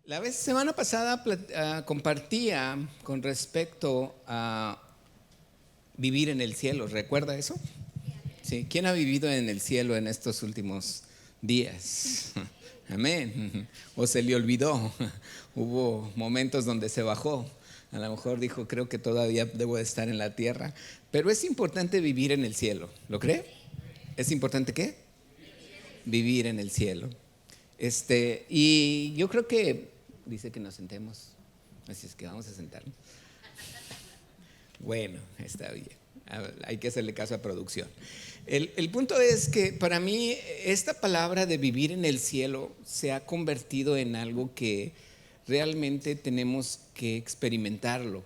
La semana pasada compartía con respecto a vivir en el cielo. ¿Recuerda eso? Sí. ¿Quién ha vivido en el cielo en estos últimos días? Amén. ¿O se le olvidó? Hubo momentos donde se bajó. A lo mejor dijo, creo que todavía debo de estar en la tierra. Pero es importante vivir en el cielo. ¿Lo cree? ¿Es importante qué? Vivir en el cielo. Y yo creo que dice que nos sentemos, así es que vamos a sentarnos. Bueno, está bien, hay que hacerle caso a producción. El punto es que para mí esta palabra de vivir en el cielo se ha convertido en algo que realmente tenemos que experimentarlo,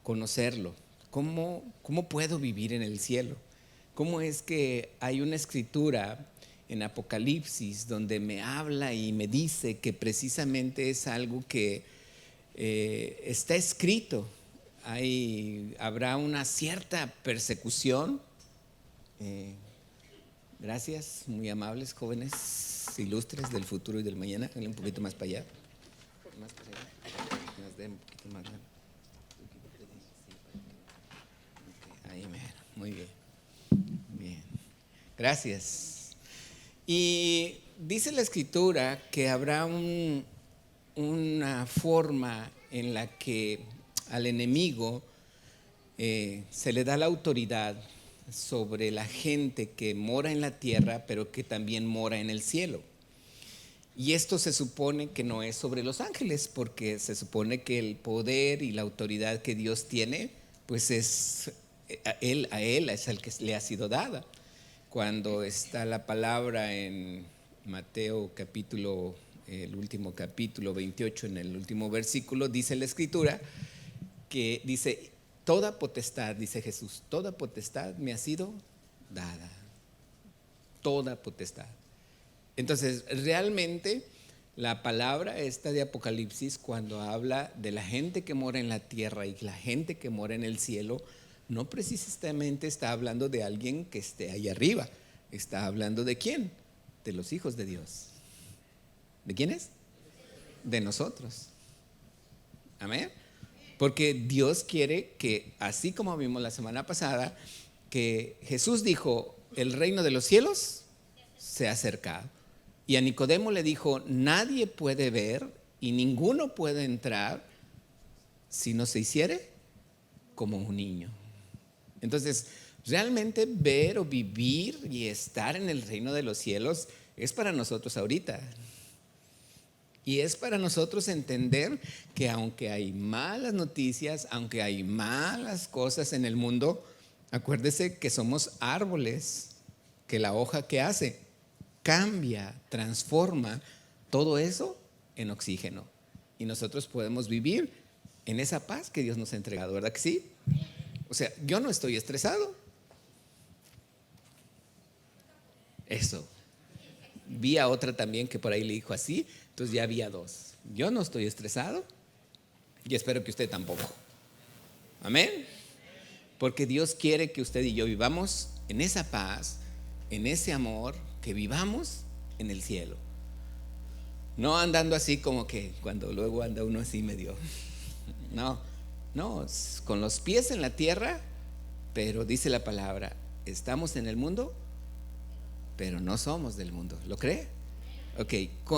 conocerlo. ¿Cómo puedo vivir en el cielo? ¿Cómo es que hay una escritura en Apocalipsis donde me habla y me dice que precisamente es algo que está escrito? Habrá una cierta persecución. Gracias, muy amables, jóvenes ilustres del futuro y del mañana. Dale un poquito más para allá. Más para allá. Nos den un poquito más. Ahí mero, muy bien. Bien, gracias. Y dice la escritura que habrá una forma en la que al enemigo se le da la autoridad sobre la gente que mora en la tierra, pero que también mora en el cielo. Y esto se supone que no es sobre los ángeles, porque se supone que el poder y la autoridad que Dios tiene, pues es a él es el que le ha sido dada. Cuando está la palabra en Mateo capítulo, el último capítulo 28, en el último versículo, dice la escritura que dice, toda potestad, dice Jesús, toda potestad me ha sido dada. Toda potestad. Entonces, realmente la palabra esta de Apocalipsis, cuando habla de la gente que mora en la tierra y la gente que mora en el cielo, no precisamente está hablando de alguien que esté ahí arriba. Está hablando de quién? De los hijos de Dios. ¿De quiénes? De nosotros. Amén. Porque Dios quiere que, así como vimos la semana pasada, que Jesús dijo, el reino de los cielos se ha acercado. Y a Nicodemo le dijo, nadie puede ver y ninguno puede entrar si no se hiciere como un niño. Entonces, realmente ver o vivir y estar en el reino de los cielos es para nosotros ahorita. Y es para nosotros entender que aunque hay malas noticias, aunque hay malas cosas en el mundo, acuérdese que somos árboles, que la hoja que hace cambia, transforma todo eso en oxígeno. Y nosotros podemos vivir en esa paz que Dios nos ha entregado, ¿verdad que sí? O sea, yo no estoy estresado. Eso. Vi a otra también que por ahí le dijo así, entonces ya había dos. Yo no estoy estresado y espero que usted tampoco. Amén. Porque Dios quiere que usted y yo vivamos en esa paz, en ese amor, que vivamos en el cielo. No andando así como que cuando luego anda uno así medio. No, con los pies en la tierra, pero dice la palabra, estamos en el mundo, pero no somos del mundo. ¿Lo cree? Ok,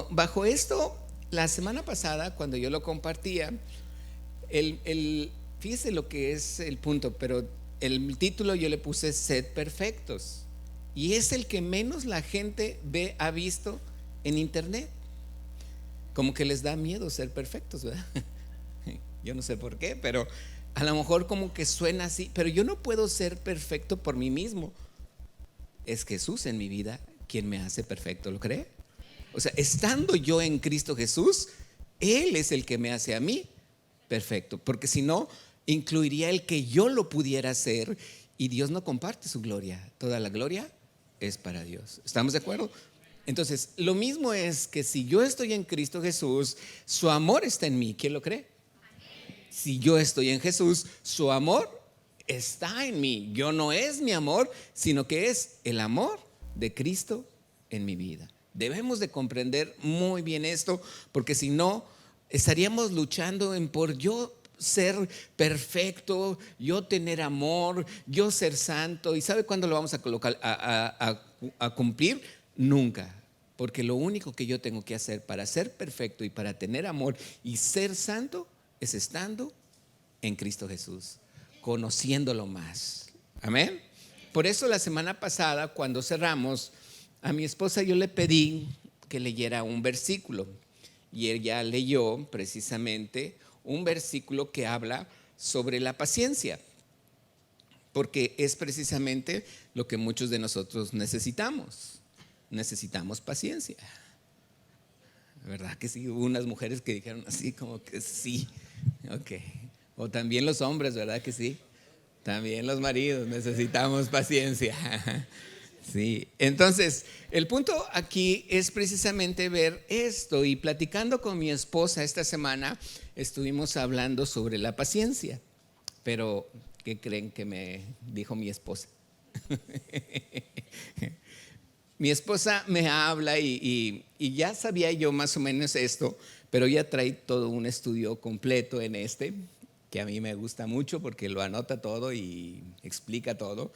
bajo esto, la semana pasada cuando yo lo compartía, fíjese lo que es el punto, pero el título yo le puse Sed perfectos. Y es el que menos la gente ha visto en internet. Como que les da miedo ser perfectos, ¿verdad? Yo no sé por qué, pero a lo mejor como que suena así. Pero yo no puedo ser perfecto por mí mismo. Es Jesús en mi vida quien me hace perfecto, ¿lo cree? O sea, estando yo en Cristo Jesús, Él es el que me hace a mí perfecto. Porque si no, incluiría el que yo lo pudiera hacer. Y Dios no comparte su gloria. Toda la gloria es para Dios. ¿Estamos de acuerdo? Entonces, lo mismo es que si yo estoy en Cristo Jesús, su amor está en mí. ¿Quién lo cree? Si yo estoy en Jesús, su amor está en mí. Yo no es mi amor, sino que es el amor de Cristo en mi vida. Debemos de comprender muy bien esto, porque si no, estaríamos luchando por yo ser perfecto, yo tener amor, yo ser santo. ¿Y sabe cuándo lo vamos a colocar a cumplir? Nunca. Porque lo único que yo tengo que hacer para ser perfecto y para tener amor y ser santo es estando en Cristo Jesús, conociéndolo más. Amén. Por eso la semana pasada, cuando cerramos, a mi esposa yo le pedí que leyera un versículo y ella leyó precisamente un versículo que habla sobre la paciencia, porque es precisamente lo que muchos de nosotros necesitamos. Necesitamos paciencia. ¿Verdad que sí? Hubo unas mujeres que dijeron así como que sí. Ok. O también los hombres, ¿verdad que sí? También los maridos necesitamos paciencia. Sí. Entonces, el punto aquí es precisamente ver esto. Y platicando con mi esposa esta semana, estuvimos hablando sobre la paciencia. Pero, ¿qué creen que me dijo mi esposa? Mi esposa me habla y ya sabía yo más o menos esto, pero ella trae todo un estudio completo en que a mí me gusta mucho porque lo anota todo y explica todo.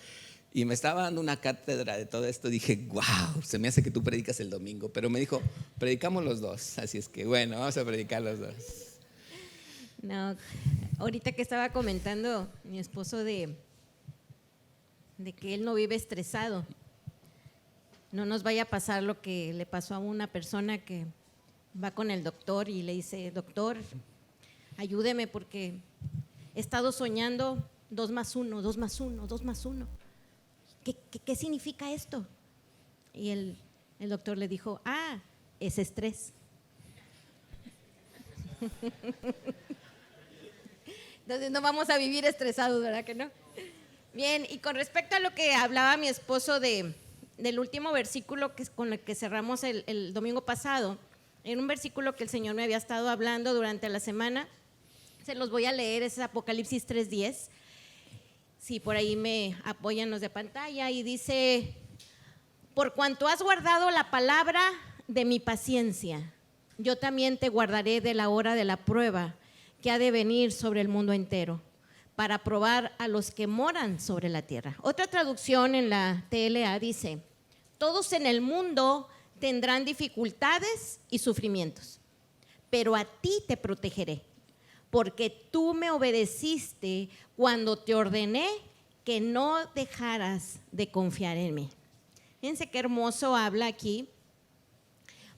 Y me estaba dando una cátedra de todo esto. Dije, wow, se me hace que tú predicas el domingo. Pero me dijo, predicamos los dos. Así es que bueno, vamos a predicar los dos. No, ahorita que estaba comentando mi esposo de que él no vive estresado. No nos vaya a pasar lo que le pasó a una persona que va con el doctor y le dice, doctor, ayúdeme porque he estado soñando 2 más 1, 2 más 1, 2 más 1. ¿Qué significa esto? Y el doctor le dijo, es estrés. Entonces no vamos a vivir estresados, ¿verdad que no? Bien, y con respecto a lo que hablaba mi esposo del último versículo con el que cerramos el domingo pasado, en un versículo que el Señor me había estado hablando durante la semana, se los voy a leer, es Apocalipsis 3:10. Si por ahí me apoyan los de pantalla, y dice, por cuanto has guardado la palabra de mi paciencia, yo también te guardaré de la hora de la prueba que ha de venir sobre el mundo entero, para probar a los que moran sobre la tierra. Otra traducción en la TLA dice, todos en el mundo tendrán dificultades y sufrimientos, pero a ti te protegeré, porque tú me obedeciste cuando te ordené que no dejaras de confiar en mí. Fíjense qué hermoso habla aquí,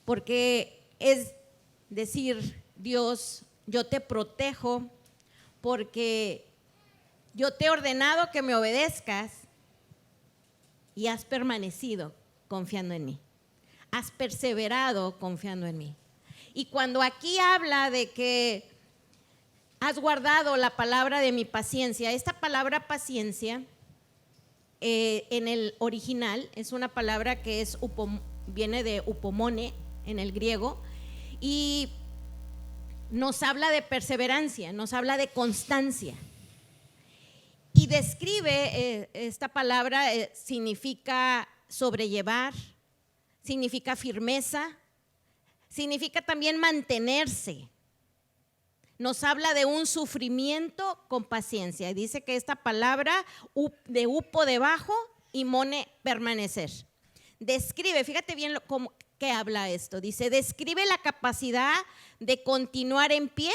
porque es decir, Dios, yo te protejo porque yo te he ordenado que me obedezcas y has permanecido confiando en mí. Has perseverado confiando en mí. Y cuando aquí habla de que has guardado la palabra de mi paciencia, esta palabra paciencia en el original es una palabra que viene de upomone en el griego y nos habla de perseverancia, nos habla de constancia. Y describe, esta palabra significa sobrellevar, significa firmeza, significa también mantenerse. Nos habla de un sufrimiento con paciencia. Dice que esta palabra de upo debajo y mone permanecer. Describe, fíjate bien qué habla esto. Dice, describe la capacidad de continuar en pie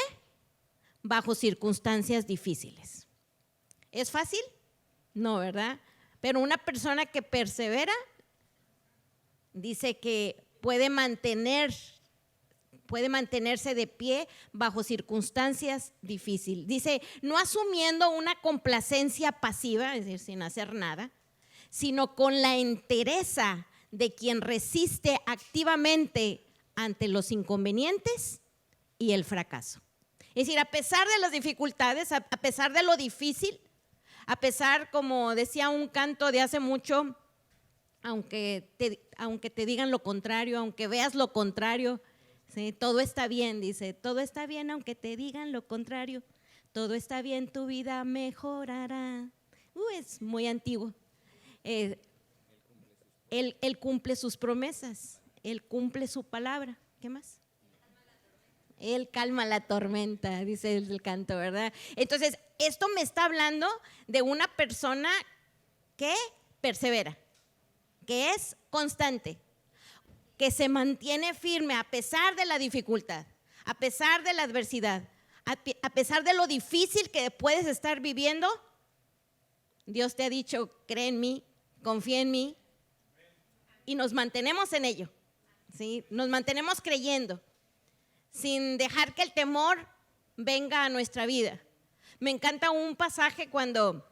bajo circunstancias difíciles. ¿Es fácil? No, ¿verdad? Pero una persona que persevera dice que puede mantenerse de pie bajo circunstancias difíciles. Dice, no asumiendo una complacencia pasiva, es decir, sin hacer nada, sino con la entereza de quien resiste activamente ante los inconvenientes y el fracaso. Es decir, a pesar de las dificultades, a pesar de lo difícil, a pesar, como decía un canto de hace mucho, aunque te digan lo contrario, aunque veas lo contrario, ¿sí? Todo está bien, dice, todo está bien aunque te digan lo contrario, todo está bien, tu vida mejorará. Es muy antiguo. Él cumple sus promesas, Él cumple su palabra. ¿Qué más? Él calma la tormenta, dice el canto, ¿verdad? Entonces, esto me está hablando de una persona que persevera, que es constante, que se mantiene firme a pesar de la dificultad, a pesar de la adversidad, a pesar de lo difícil que puedes estar viviendo. Dios te ha dicho, cree en mí, confía en mí, y nos mantenemos en ello, ¿sí? Nos mantenemos creyendo, sin dejar que el temor venga a nuestra vida. Me encanta un pasaje cuando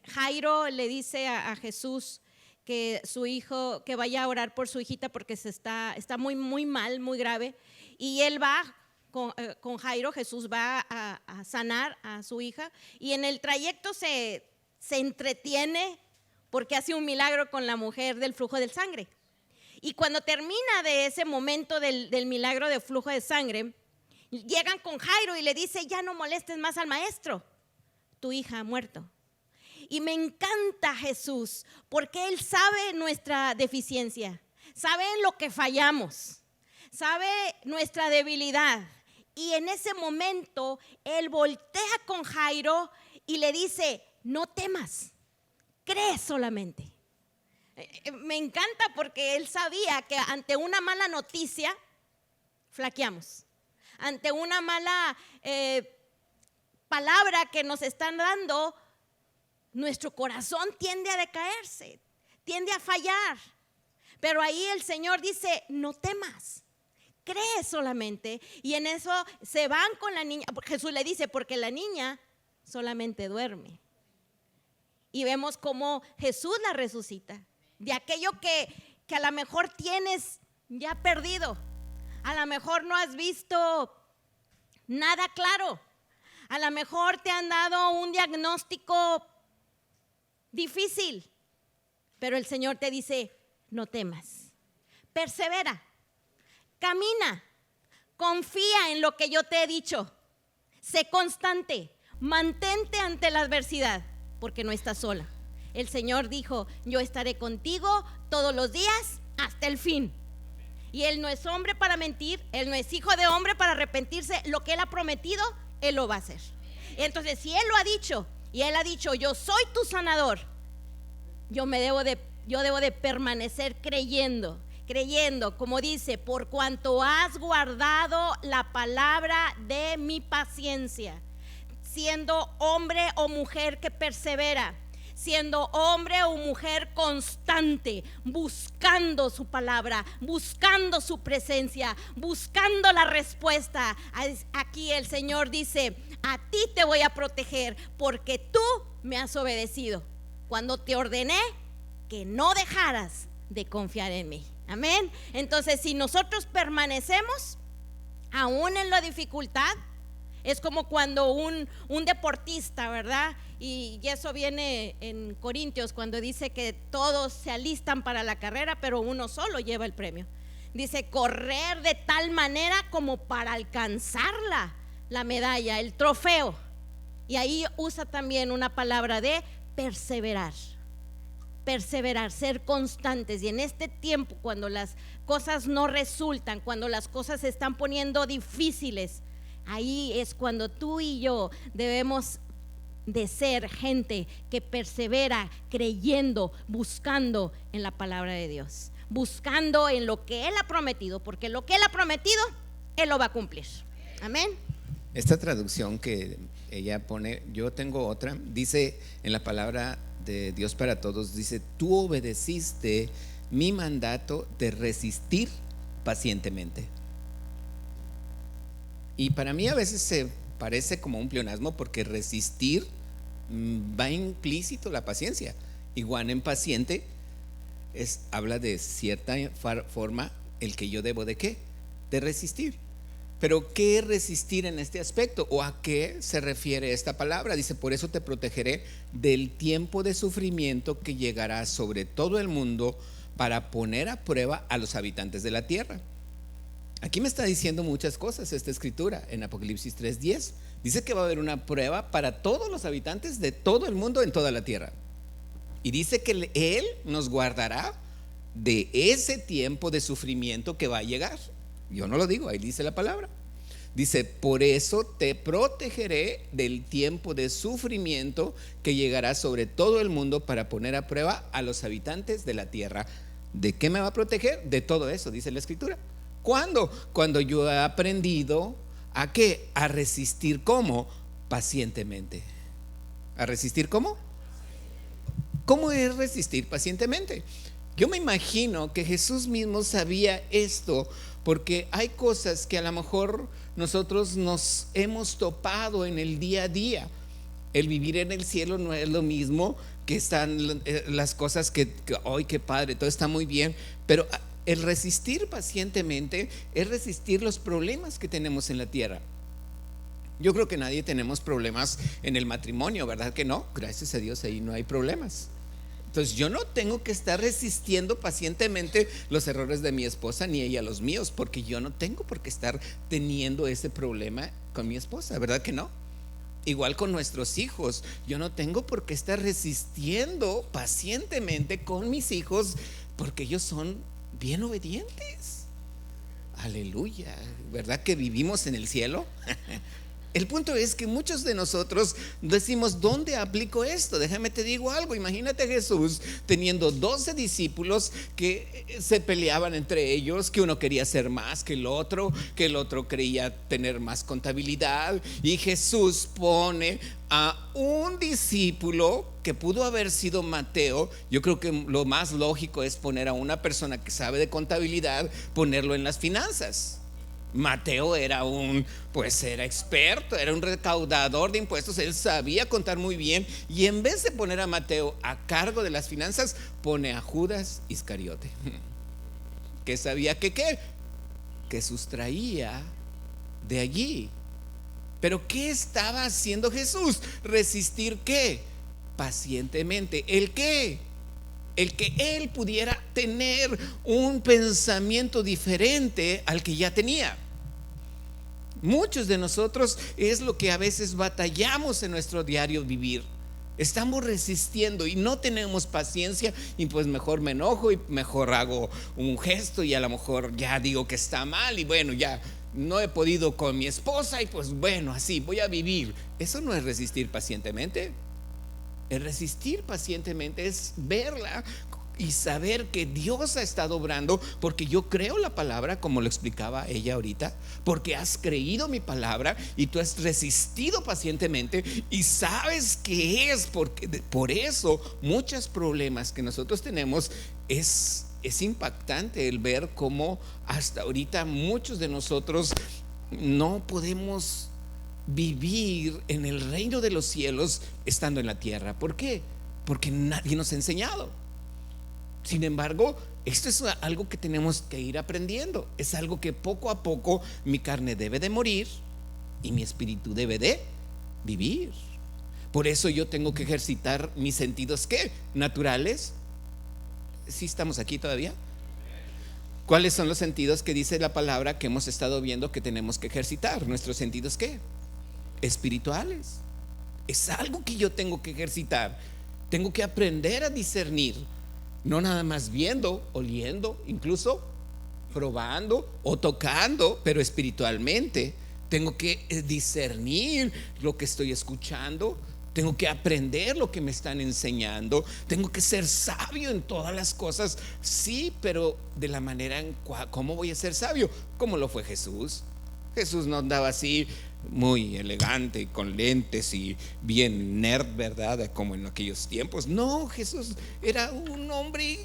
Jairo le dice a Jesús que su hijo, que vaya a orar por su hijita porque está muy, muy mal, muy grave, y él va con Jairo. Jesús va a sanar a su hija, y en el trayecto se entretiene porque hace un milagro con la mujer del flujo de sangre. Y cuando termina de ese momento del milagro de flujo de sangre, llegan con Jairo y le dice, ya no molestes más al maestro, tu hija ha muerto. Y me encanta Jesús, porque Él sabe nuestra deficiencia, sabe en lo que fallamos, sabe nuestra debilidad. Y en ese momento Él voltea con Jairo y le dice, no temas, cree solamente. Me encanta porque Él sabía que ante una mala noticia flaqueamos, ante una mala palabra que nos están dando, nuestro corazón tiende a decaerse, tiende a fallar. Pero ahí el Señor dice, no temas, cree solamente. Y en eso se van con la niña. Jesús le dice, porque la niña solamente duerme. Y vemos cómo Jesús la resucita de aquello que a lo mejor tienes ya perdido. A lo mejor no has visto nada claro. A lo mejor te han dado un diagnóstico difícil, pero el Señor te dice, no temas, persevera, camina, confía en lo que yo te he dicho, sé constante, mantente ante la adversidad, porque no estás sola. El Señor dijo, yo estaré contigo todos los días hasta el fin. Y Él no es hombre para mentir, Él no es hijo de hombre para arrepentirse. Lo que Él ha prometido, Él lo va a hacer. Entonces, si Él lo ha dicho, y Él ha dicho, yo soy tu sanador, yo debo de permanecer creyendo, como dice, por cuanto has guardado la palabra de mi paciencia, siendo hombre o mujer que persevera, siendo hombre o mujer constante, buscando su palabra, buscando su presencia, buscando la respuesta. Aquí el Señor dice, a ti te voy a proteger porque tú me has obedecido cuando te ordené que no dejaras de confiar en mí. Amén. Entonces, si nosotros permanecemos aún en la dificultad, es como cuando un deportista, ¿verdad? Y eso viene en Corintios cuando dice que todos se alistan para la carrera, pero uno solo lleva el premio. Dice, correr de tal manera como para alcanzarla, la medalla, el trofeo. Y ahí usa también una palabra de perseverar, ser constantes. Y en este tiempo, cuando las cosas no resultan, cuando las cosas se están poniendo difíciles, ahí es cuando tú y yo debemos de ser gente que persevera creyendo, buscando en la palabra de Dios, buscando en lo que Él ha prometido, porque lo que Él ha prometido, Él lo va a cumplir. Amén. Esta traducción que ella pone, yo tengo otra, dice en la palabra de Dios para todos, dice, tú obedeciste mi mandato de resistir pacientemente. Y para mí a veces se parece como un pleonasmo, porque resistir va implícito la paciencia. Igual en paciente habla de cierta forma el que yo debo de ¿qué? De resistir. Pero ¿qué resistir en este aspecto? ¿O a qué se refiere esta palabra? Dice, por eso te protegeré del tiempo de sufrimiento que llegará sobre todo el mundo para poner a prueba a los habitantes de la tierra. Aquí me está diciendo muchas cosas esta escritura. En Apocalipsis 3:10 dice que va a haber una prueba para todos los habitantes de todo el mundo en toda la tierra. Y dice que Él nos guardará de ese tiempo de sufrimiento que va a llegar. Yo no lo digo, ahí dice la palabra. Dice, por eso te protegeré del tiempo de sufrimiento que llegará sobre todo el mundo para poner a prueba a los habitantes de la tierra. ¿De qué me va a proteger? De todo eso, dice la Escritura. ¿Cuándo? Cuando yo he aprendido ¿a qué? A resistir. ¿Cómo? Pacientemente. ¿A resistir cómo? ¿Cómo es resistir pacientemente? Yo me imagino que Jesús mismo sabía esto, porque hay cosas que a lo mejor nosotros nos hemos topado en el día a día. El vivir en el cielo no es lo mismo que están las cosas que ¡ay, qué padre! Todo está muy bien, pero el resistir pacientemente es resistir los problemas que tenemos en la tierra. Yo creo que nadie tenemos problemas en el matrimonio, ¿verdad que no? Gracias a Dios ahí no hay problemas. Entonces yo no tengo que estar resistiendo pacientemente los errores de mi esposa ni ella los míos, porque yo no tengo por qué estar teniendo ese problema con mi esposa, ¿verdad que no? Igual con nuestros hijos, yo no tengo por qué estar resistiendo pacientemente con mis hijos, porque ellos son bien obedientes. Aleluya, ¿verdad que vivimos en el cielo? El punto es que muchos de nosotros decimos, ¿dónde aplico esto? Déjame te digo algo. Imagínate a Jesús teniendo 12 discípulos que se peleaban entre ellos, que uno quería ser más que el otro creía tener más contabilidad, y Jesús pone a un discípulo que pudo haber sido Mateo. Yo creo que lo más lógico es poner a una persona que sabe de contabilidad, ponerlo en las finanzas. Mateo era era experto, era un recaudador de impuestos, él sabía contar muy bien, y en vez de poner a Mateo a cargo de las finanzas, pone a Judas Iscariote, que sabía que sustraía de allí. Pero ¿qué estaba haciendo Jesús? Resistir ¿qué? Pacientemente. ¿El qué? El que él pudiera tener un pensamiento diferente al que ya tenía. Muchos de nosotros es lo que a veces batallamos en nuestro diario vivir. Estamos resistiendo y no tenemos paciencia, y pues mejor me enojo y mejor hago un gesto, y a lo mejor ya digo que está mal, y bueno, ya no he podido con mi esposa, y pues bueno, así voy a vivir. Eso no es resistir pacientemente. El resistir pacientemente es verla y saber que Dios ha estado obrando, porque yo creo la palabra, como lo explicaba ella ahorita, porque has creído mi palabra y tú has resistido pacientemente y sabes que es porque por eso muchos problemas que nosotros tenemos es impactante el ver cómo hasta ahorita muchos de nosotros no podemos vivir en el reino de los cielos estando en la tierra. ¿Por qué? Porque nadie nos ha enseñado. Sin embargo, esto es algo que tenemos que ir aprendiendo. Es algo que poco a poco mi carne debe de morir y mi espíritu debe de vivir. Por eso yo tengo que ejercitar mis sentidos ¿qué? Naturales. ¿Sí estamos aquí todavía? ¿Cuáles son los sentidos que dice la palabra que hemos estado viendo que tenemos que ejercitar? ¿Nuestros sentidos qué? Espirituales. Es algo que yo tengo que ejercitar. Tengo que aprender a discernir, no nada más viendo, oliendo, incluso probando o tocando, pero espiritualmente tengo que discernir lo que estoy escuchando. Tengo que aprender lo que me están enseñando. Tengo que ser sabio en todas las cosas. Sí, pero de la manera en ¿cómo voy a ser sabio? Como lo fue Jesús. Jesús no andaba así muy elegante, con lentes y bien nerd, ¿verdad? Como en aquellos tiempos. No, Jesús era un hombre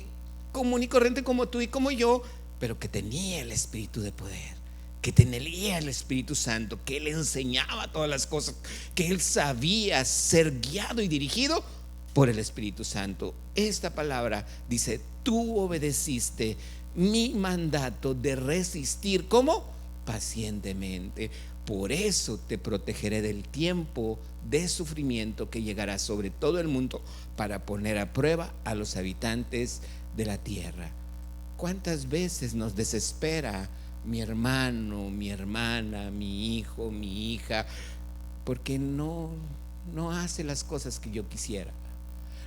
común y corriente como tú y como yo, pero que tenía el espíritu de poder, que tenía el Espíritu Santo, que él enseñaba todas las cosas, que él sabía ser guiado y dirigido por el Espíritu Santo. Esta palabra dice: tú obedeciste mi mandato de resistir, ¿cómo? Pacientemente. Por eso te protegeré del tiempo de sufrimiento que llegará sobre todo el mundo para poner a prueba a los habitantes de la tierra. ¿Cuántas veces nos desespera mi hermano, mi hermana, mi hijo, mi hija, porque no hace las cosas que yo quisiera,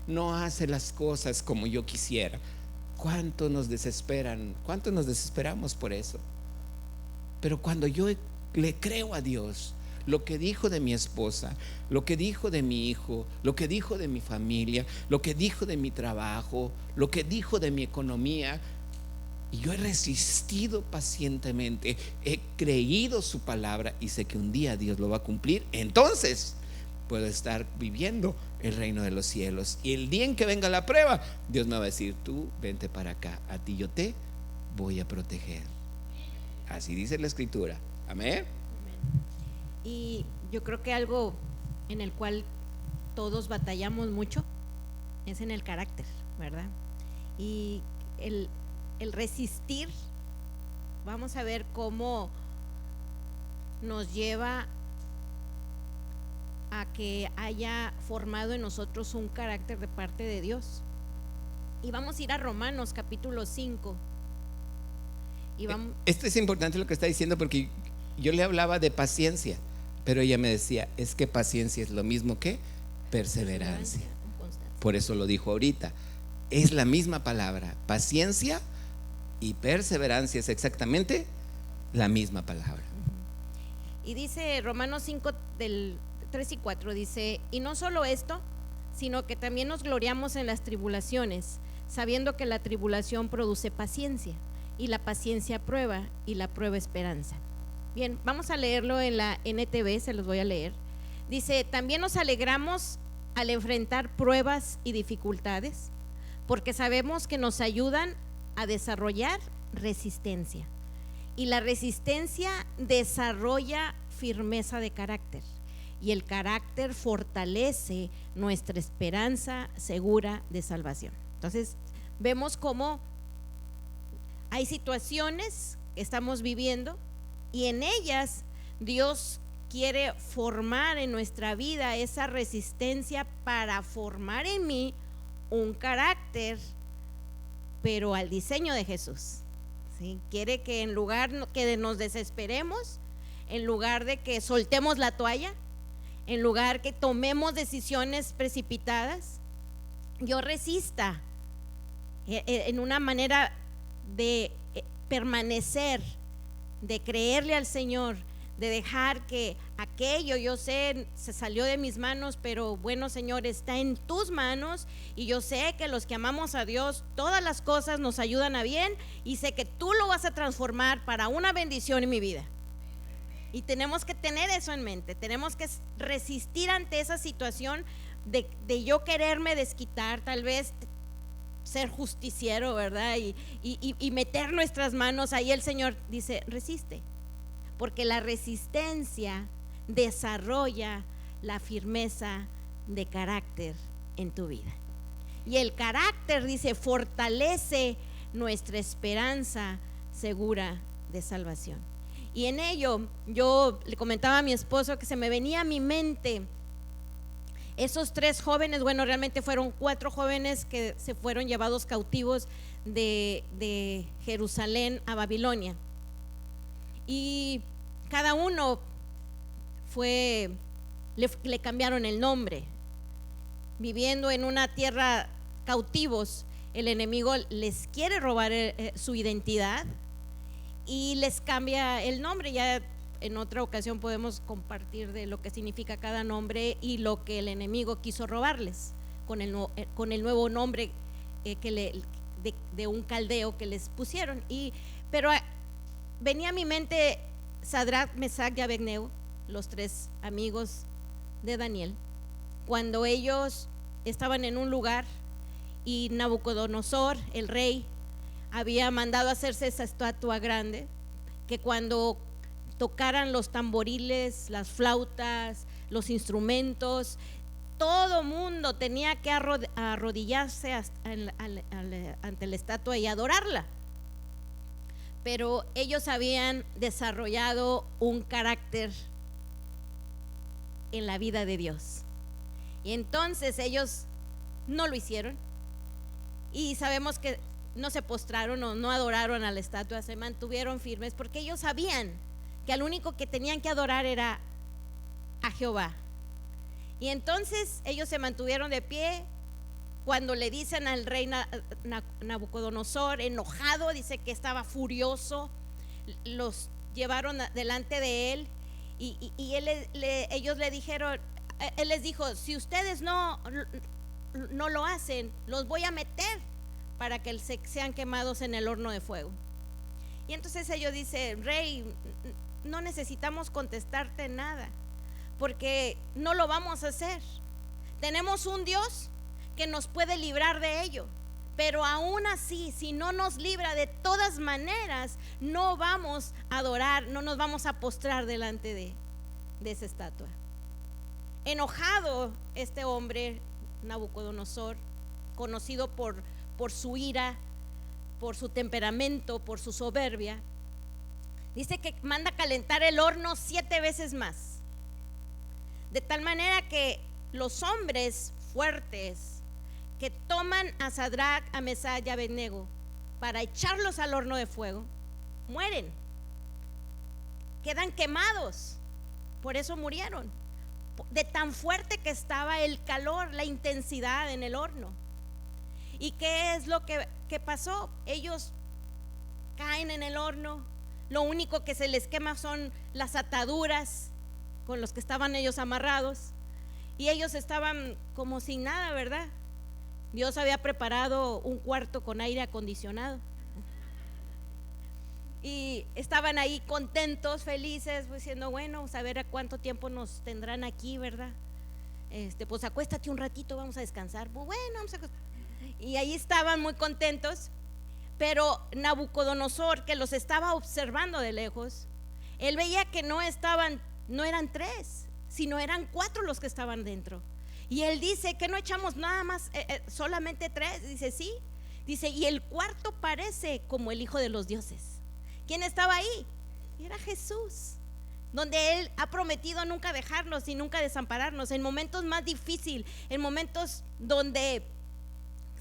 no hace las cosas como yo quisiera? ¿Cuánto nos desesperan? ¿Cuánto nos desesperamos por eso? Pero cuando yo le creo a Dios, lo que dijo de mi esposa, lo que dijo de mi hijo, lo que dijo de mi familia, lo que dijo de mi trabajo, lo que dijo de mi economía, y yo he resistido pacientemente, he creído su palabra y sé que un día Dios lo va a cumplir, entonces puedo estar viviendo el reino de los cielos. Y el día en que venga la prueba, Dios me va a decir: tú vente para acá, a ti yo te voy a proteger. Así dice la escritura. Amén. Y yo creo que algo en el cual todos batallamos mucho es en el carácter, ¿verdad? Y el resistir, vamos a ver cómo nos lleva a que haya formado en nosotros un carácter de parte de Dios. Y vamos a ir a Romanos capítulo 5. Y vamos. Esto es importante lo que está diciendo, porque yo le hablaba de paciencia, pero ella me decía: es que paciencia es lo mismo que perseverancia. Por eso lo dijo ahorita. Es la misma palabra. Paciencia y perseverancia es exactamente la misma palabra. Y dice Romanos 5 del 3 y 4, dice: y no solo esto, sino que también nos gloriamos en las tribulaciones, sabiendo que la tribulación produce paciencia, y la paciencia prueba, y la prueba esperanza. Bien, vamos a leerlo en la NTV, se los voy a leer. Dice: también nos alegramos al enfrentar pruebas y dificultades, porque sabemos que nos ayudan a desarrollar resistencia, y la resistencia desarrolla firmeza de carácter, y el carácter fortalece nuestra esperanza segura de salvación. Entonces vemos cómo hay situaciones que estamos viviendo y en ellas Dios quiere formar en nuestra vida esa resistencia para formar en mí un carácter, pero al diseño de Jesús. ¿Sí? Quiere que en lugar que nos desesperemos, en lugar de que soltemos la toalla, en lugar que tomemos decisiones precipitadas, yo resista en una manera de permanecer, de creerle al Señor, de dejar que aquello, yo sé, se salió de mis manos, pero bueno, Señor, está en tus manos, y yo sé que los que amamos a Dios, todas las cosas nos ayudan a bien, y sé que tú lo vas a transformar para una bendición en mi vida. Y tenemos que tener eso en mente, tenemos que resistir ante esa situación de yo quererme desquitar, tal vez ser justiciero, ¿verdad? Y meter nuestras manos ahí. El Señor dice: resiste, porque la resistencia desarrolla la firmeza de carácter en tu vida. Y el carácter, dice, fortalece nuestra esperanza segura de salvación. Y en ello yo le comentaba a mi esposo que se me venía a mi mente esos 3 jóvenes, bueno, realmente fueron 4 jóvenes que se fueron llevados cautivos de Jerusalén a Babilonia. Y cada uno le cambiaron el nombre. Viviendo en una tierra cautivos, el enemigo les quiere robar su identidad y les cambia el nombre. Ya en otra ocasión podemos compartir de lo que significa cada nombre y lo que el enemigo quiso robarles con el nuevo nombre de un caldeo que les pusieron. Pero venía a mi mente Sadrach, Mesach y Abednego, los 3 amigos de Daniel, cuando ellos estaban en un lugar y Nabucodonosor, el rey, había mandado hacerse esa estatua grande, que cuando tocaran los tamboriles, las flautas, los instrumentos, todo mundo tenía que arrodillarse ante la estatua y adorarla. Pero ellos habían desarrollado un carácter en la vida de Dios, y entonces ellos no lo hicieron, y sabemos que no se postraron o no adoraron a la estatua, se mantuvieron firmes, porque ellos sabían que al único que tenían que adorar era a Jehová. Y entonces ellos se mantuvieron de pie. Cuando le dicen al rey Nabucodonosor, enojado, dice que estaba furioso, los llevaron delante de él y ellos le dijeron, él les dijo, si ustedes no lo hacen, los voy a meter para que sean quemados en el horno de fuego. Y entonces ellos dicen, rey, no necesitamos contestarte nada, porque no lo vamos a hacer. Tenemos un Dios que nos puede librar de ello, pero aún así, si no nos libra, de todas maneras no vamos a adorar, no nos vamos a postrar delante de esa estatua. Enojado este hombre, Nabucodonosor, conocido por su ira, por su temperamento, por su soberbia, dice que manda calentar el horno 7 veces más, de tal manera que los hombres fuertes que toman a Sadrach, a Mesach y a Abednego para echarlos al horno de fuego, mueren, quedan quemados. Por eso murieron, de tan fuerte que estaba el calor, la intensidad en el horno. ¿Y qué es lo que pasó? Ellos caen en el horno, lo único que se les quema son las ataduras con los que estaban ellos amarrados, y ellos estaban como sin nada, ¿verdad? Dios había preparado un cuarto con aire acondicionado y estaban ahí contentos, felices, diciendo, bueno, a ver a cuánto tiempo nos tendrán aquí, ¿verdad? Pues acuéstate un ratito, vamos a descansar. Bueno, vamos a acostar. Y ahí estaban muy contentos. Pero Nabucodonosor, que los estaba observando de lejos, él veía que no eran 3, sino eran 4 los que estaban dentro. Y él dice, que no echamos nada más, solamente 3. Dice, sí. Dice, y el cuarto parece como el Hijo de los dioses. ¿Quién estaba ahí? Era Jesús, donde Él ha prometido nunca dejarnos y nunca desampararnos. En momentos más difíciles, en momentos donde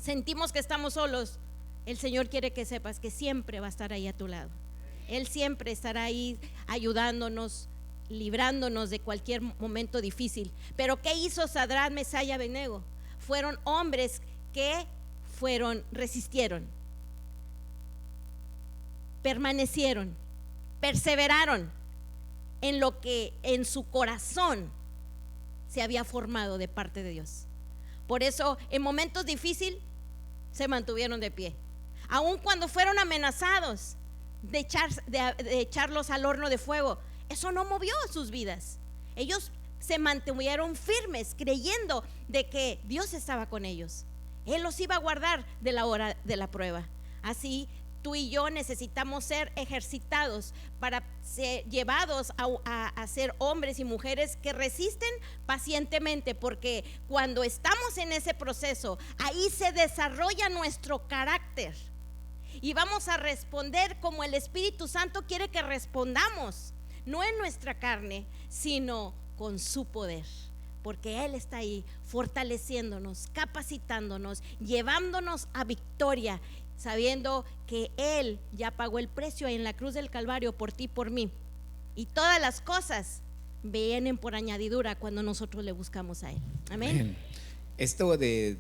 sentimos que estamos solos, el Señor quiere que sepas que siempre va a estar ahí a tu lado. Él siempre estará ahí ayudándonos, librándonos de cualquier momento difícil. Pero ¿qué hizo Sadrach, Mesach y Abednego? Fueron hombres que resistieron, permanecieron, perseveraron en lo que en su corazón se había formado de parte de Dios. Por eso en momentos difíciles se mantuvieron de pie, aun cuando fueron amenazados de echarlos al horno de fuego. Eso no movió sus vidas. Ellos se mantuvieron firmes, creyendo de que Dios estaba con ellos. Él los iba a guardar de la hora de la prueba. Así tú y yo necesitamos ser ejercitados para ser llevados a ser hombres y mujeres que resisten pacientemente, porque cuando estamos en ese proceso, ahí se desarrolla nuestro carácter y vamos a responder como el Espíritu Santo quiere que respondamos, no en nuestra carne, sino con su poder, porque Él está ahí fortaleciéndonos, capacitándonos, llevándonos a victoria, sabiendo que Él ya pagó el precio en la cruz del Calvario por ti y por mí, y todas las cosas vienen por añadidura cuando nosotros le buscamos a Él. Amén. Esto de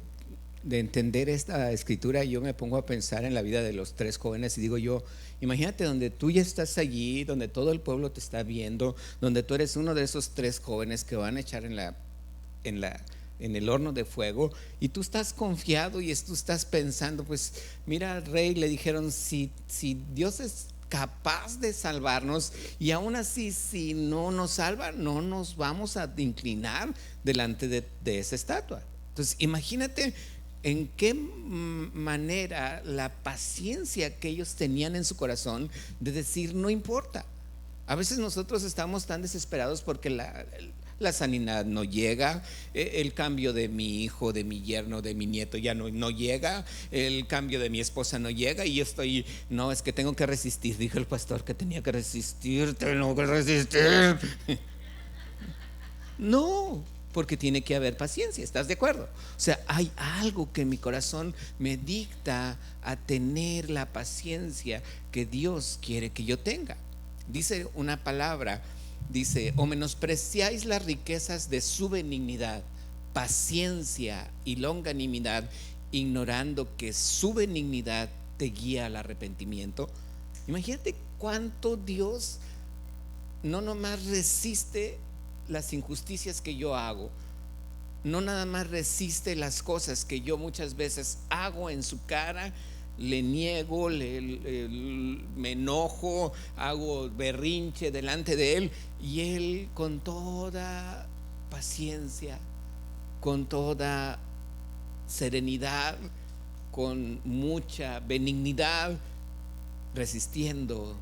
entender esta escritura, yo me pongo a pensar en la vida de los 3 jóvenes y digo yo, imagínate donde tú ya estás allí, donde todo el pueblo te está viendo, donde tú eres uno de esos 3 jóvenes que van a echar en el horno de fuego, y tú estás confiado y tú estás pensando, pues mira, rey, le dijeron, si Dios es capaz de salvarnos, y aún así si no nos salva, no nos vamos a inclinar delante de esa estatua. Entonces imagínate en qué manera la paciencia que ellos tenían en su corazón de decir, no importa. A veces nosotros estamos tan desesperados porque la sanidad no llega, el cambio de mi hijo, de mi yerno, de mi nieto ya no llega, el cambio de mi esposa no llega, y yo estoy, no, es que tengo que resistir. Dijo el pastor que tenía que resistir, tengo que resistir. No, porque tiene que haber paciencia, ¿estás de acuerdo? O sea, hay algo que en mi corazón me dicta a tener la paciencia que Dios quiere que yo tenga. Dice una palabra, dice, o menospreciáis las riquezas de su benignidad, paciencia y longanimidad, ignorando que su benignidad te guía al arrepentimiento. Imagínate cuánto Dios no nomás resiste las injusticias que yo hago, no nada más resiste las cosas que yo muchas veces hago en su cara, le niego, me enojo, hago berrinche delante de él, y él con toda paciencia, con toda serenidad, con mucha benignidad, resistiendo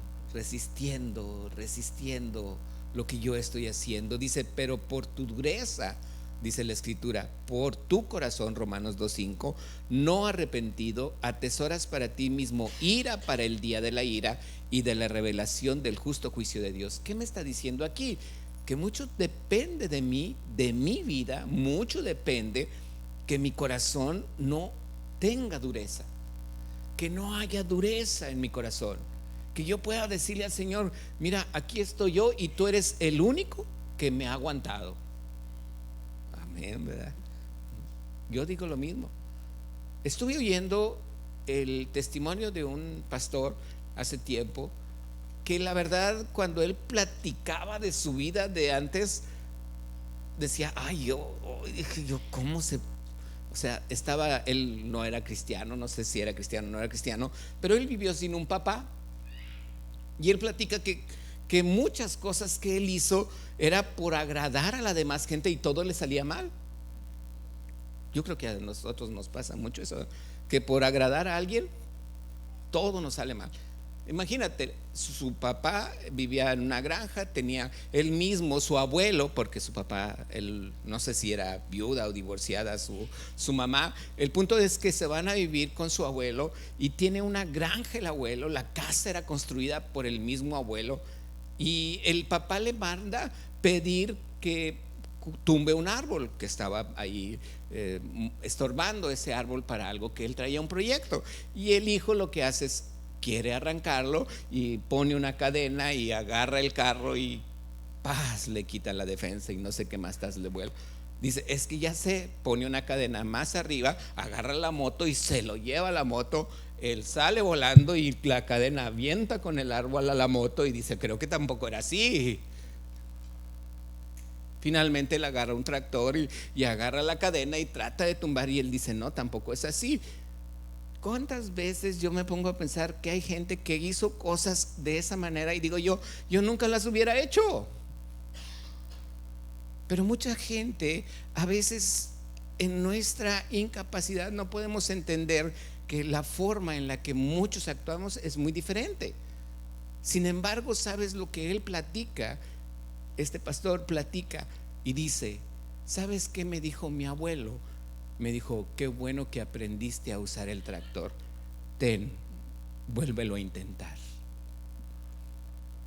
lo que yo estoy haciendo. Dice, pero por tu dureza, dice la escritura, por tu corazón, Romanos 2:5, no arrepentido, atesoras para ti mismo ira para el día de la ira y de la revelación del justo juicio de Dios. ¿Qué me está diciendo aquí? Que mucho depende de mí, de mi vida, mucho depende que mi corazón no tenga dureza, que no haya dureza en mi corazón, que yo pueda decirle al Señor, mira, aquí estoy yo y tú eres el único que me ha aguantado. Amén, ¿verdad? Yo digo lo mismo. Estuve oyendo el testimonio de un pastor hace tiempo, que la verdad, cuando él platicaba de su vida de antes, decía, ay, yo ¿cómo se? O sea, él no era cristiano, no sé si era cristiano o no era cristiano, pero él vivió sin un papá. Y él platica que muchas cosas que él hizo era por agradar a la demás gente y todo le salía mal. Yo creo que a nosotros nos pasa mucho eso, que por agradar a alguien todo nos sale mal. Imagínate, su papá vivía en una granja, tenía él mismo, su abuelo, porque su papá, él, no sé si era viuda o divorciada su mamá. El punto es que se van a vivir con su abuelo y tiene una granja el abuelo, la casa era construida por el mismo abuelo, y el papá le manda pedir que tumbe un árbol que estaba ahí estorbando ese árbol para algo que él traía un proyecto, y el hijo lo que hace es quiere arrancarlo y pone una cadena y agarra el carro y ¡paz! Le quita la defensa y no sé qué más le vuelve. Dice, es que ya se pone una cadena más arriba, agarra la moto y se lo lleva a la moto. Él sale volando y la cadena avienta con el árbol a la moto y dice, creo que tampoco era así. Finalmente él agarra un tractor y agarra la cadena y trata de tumbar, y él dice, no, tampoco es así. ¿Cuántas veces yo me pongo a pensar que hay gente que hizo cosas de esa manera y digo yo nunca las hubiera hecho? Pero mucha gente, a veces en nuestra incapacidad no podemos entender que la forma en la que muchos actuamos es muy diferente. Sin embargo, ¿sabes lo que él platica? Este pastor platica y dice, ¿sabes qué me dijo mi abuelo? Me dijo, qué bueno que aprendiste a usar el tractor. Ten, vuélvelo a intentar.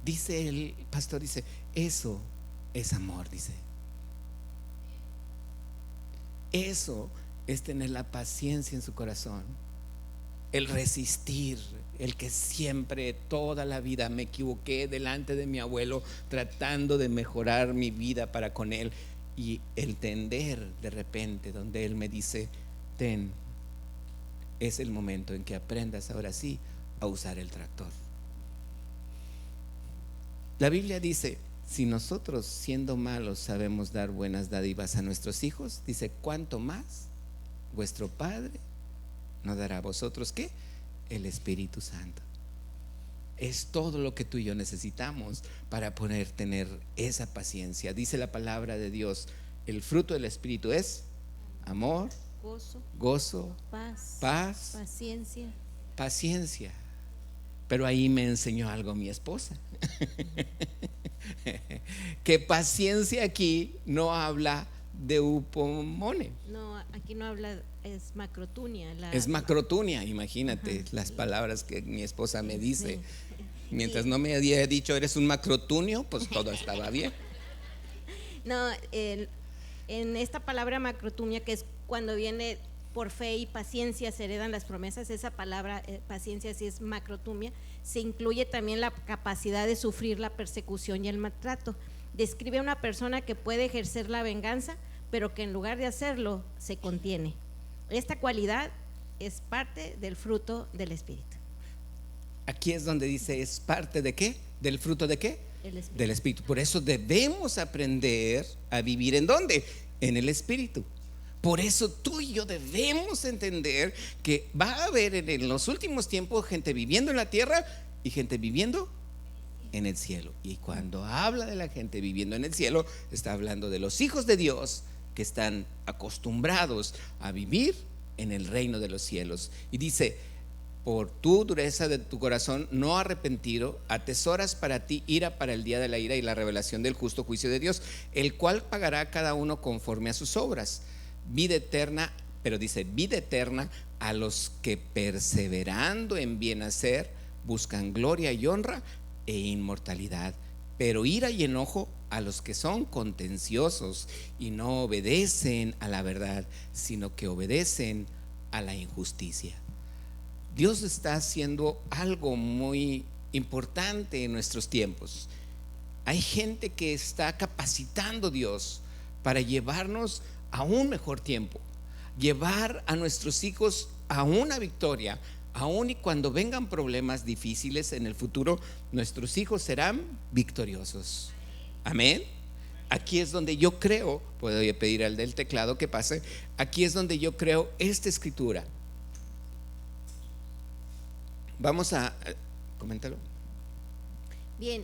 Dice el pastor, dice, eso es amor, dice. Eso es tener la paciencia en su corazón, el resistir, el que siempre, toda la vida me equivoqué delante de mi abuelo tratando de mejorar mi vida para con él. Y el tender de repente donde él me dice, ten, es el momento en que aprendas ahora sí a usar el tractor. La Biblia dice, si nosotros siendo malos sabemos dar buenas dádivas a nuestros hijos, dice, ¿cuánto más vuestro Padre no dará a vosotros qué? El Espíritu Santo. Es todo lo que tú y yo necesitamos para poder tener esa paciencia. Dice la palabra de Dios, el fruto del Espíritu es amor, gozo, paz, paciencia. Pero ahí me enseñó algo mi esposa. Que paciencia aquí no habla de upomone. No, aquí no habla, es macrotunia. Es macrotunia, imagínate. Ajá, las palabras que mi esposa me dice. Sí. Mientras no me había dicho eres un macrotunio, pues todo estaba bien. No, en esta palabra macrotumia, que es cuando viene por fe y paciencia se heredan las promesas, esa palabra paciencia, si es macrotumia, se incluye también la capacidad de sufrir la persecución y el maltrato. Describe a una persona que puede ejercer la venganza, pero que en lugar de hacerlo se contiene. Esta cualidad es parte del fruto del Espíritu. Aquí es donde dice, ¿es parte de qué? ¿Del fruto de qué? del Espíritu. Por eso debemos aprender a vivir ¿en dónde? En el Espíritu. Por eso tú y yo debemos entender que va a haber en los últimos tiempos gente viviendo en la tierra y gente viviendo en el cielo. Y cuando habla de la gente viviendo en el cielo, está hablando de los hijos de Dios que están acostumbrados a vivir en el reino de los cielos. Y dice: por tu dureza de tu corazón no arrepentido, atesoras para ti ira para el día de la ira y la revelación del justo juicio de Dios, el cual pagará a cada uno conforme a sus obras. Vida eterna, pero dice vida eterna a los que perseverando en bien hacer buscan gloria y honra e inmortalidad, pero ira y enojo a los que son contenciosos y no obedecen a la verdad, sino que obedecen a la injusticia. Dios está haciendo algo muy importante en nuestros tiempos. Hay gente que está capacitando Dios para llevarnos a un mejor tiempo, llevar a nuestros hijos a una victoria. Aún y cuando vengan problemas difíciles en el futuro, nuestros hijos serán victoriosos. Amén. Aquí es donde yo creo, puedo pedir al del teclado que pase, aquí es donde yo creo esta escritura. Vamos a comentarlo. Bien,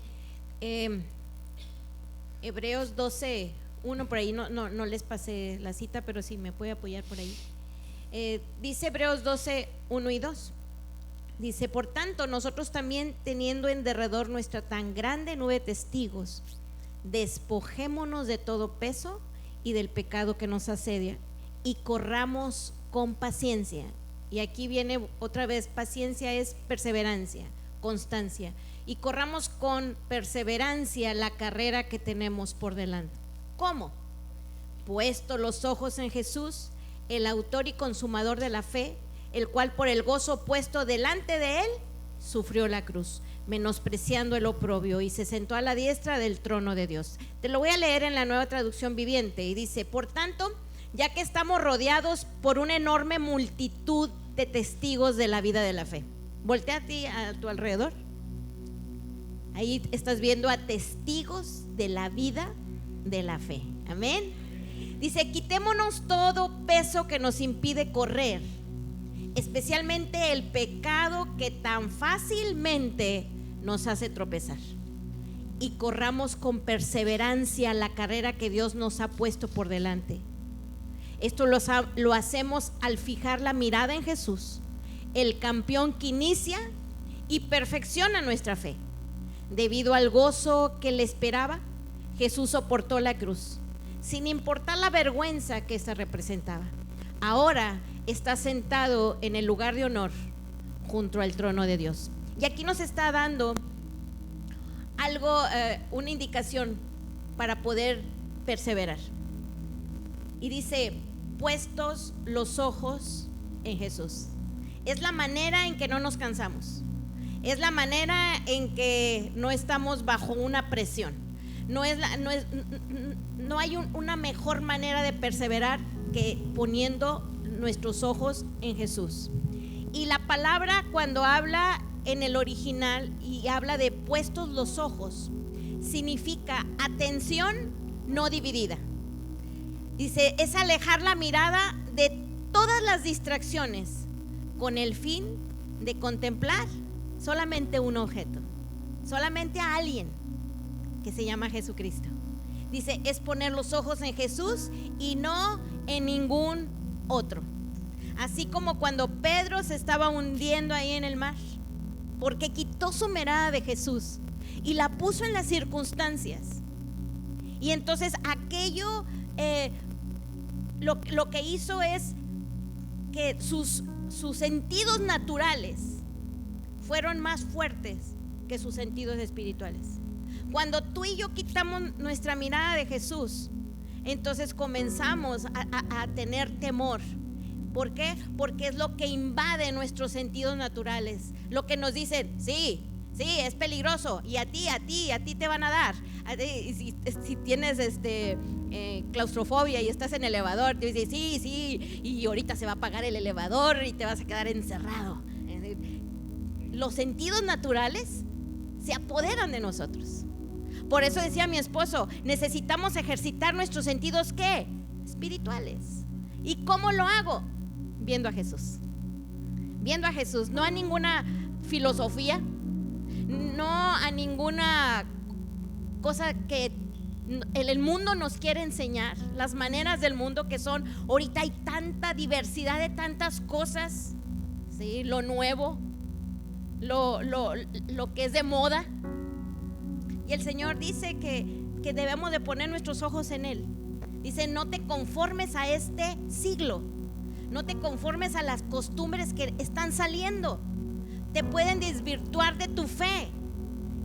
Hebreos 12, 1, por ahí no les pasé la cita, pero si me puede apoyar por ahí. Dice Hebreos 12, 1 y 2. Dice: por tanto, nosotros también, teniendo en derredor nuestra tan grande nube de testigos, despojémonos de todo peso y del pecado que nos asedia, y corramos con paciencia. Y aquí viene otra vez: paciencia es perseverancia, constancia. Y corramos con perseverancia la carrera que tenemos por delante. ¿Cómo? Puesto los ojos en Jesús, el autor y consumador de la fe, el cual por el gozo puesto delante de él sufrió la cruz, menospreciando el oprobio, y se sentó a la diestra del trono de Dios. Te lo voy a leer en la Nueva Traducción Viviente, y dice: por tanto, ya que estamos rodeados por una enorme multitud de testigos de la vida de la fe. Voltea a ti, a tu alrededor. Ahí estás viendo a testigos de la vida de la fe. Amén. Dice: quitémonos todo peso que nos impide correr, especialmente el pecado que tan fácilmente nos hace tropezar, y corramos con perseverancia la carrera que Dios nos ha puesto por delante. Esto lo hacemos al fijar la mirada en Jesús, el campeón que inicia y perfecciona nuestra fe. Debido al gozo que le esperaba, Jesús soportó la cruz, sin importar la vergüenza que esta representaba. Ahora está sentado en el lugar de honor junto al trono de Dios. Y aquí nos está dando algo, una indicación para poder perseverar. Y dice: puestos los ojos en Jesús. Es la manera en que no nos cansamos. Es la manera en que no estamos bajo una presión. No hay una mejor manera de perseverar que poniendo nuestros ojos en Jesús. Y la palabra, cuando habla en el original y habla de puestos los ojos, significa atención no dividida. Dice: es alejar la mirada de todas las distracciones con el fin de contemplar solamente un objeto, solamente a alguien que se llama Jesucristo. Dice: es poner los ojos en Jesús y no en ningún otro. Así como cuando Pedro se estaba hundiendo ahí en el mar, porque quitó su mirada de Jesús y la puso en las circunstancias. Y entonces aquello lo que hizo es que sus sentidos naturales fueron más fuertes que sus sentidos espirituales. Cuando tú y yo quitamos nuestra mirada de Jesús, entonces comenzamos a tener temor. ¿Por qué? Porque es lo que invade nuestros sentidos naturales, lo que nos dicen: sí, es peligroso, y a ti te van a dar. Si tienes claustrofobia y estás en el elevador, te dicen: sí, y ahorita se va a apagar el elevador y te vas a quedar encerrado. Los sentidos naturales se apoderan de nosotros. Por eso decía mi esposo, necesitamos ejercitar nuestros sentidos, ¿qué? Espirituales. ¿Y cómo lo hago? Viendo a Jesús. Viendo a Jesús, no a ninguna filosofía, no a ninguna cosa que el mundo nos quiere enseñar, las maneras del mundo que son. Ahorita hay tanta diversidad de tantas cosas, ¿sí? Lo nuevo, lo que es de moda. Y el Señor dice que debemos de poner nuestros ojos en Él. Dice, no te conformes a este siglo, no te conformes a las costumbres que están saliendo, te pueden desvirtuar de tu fe.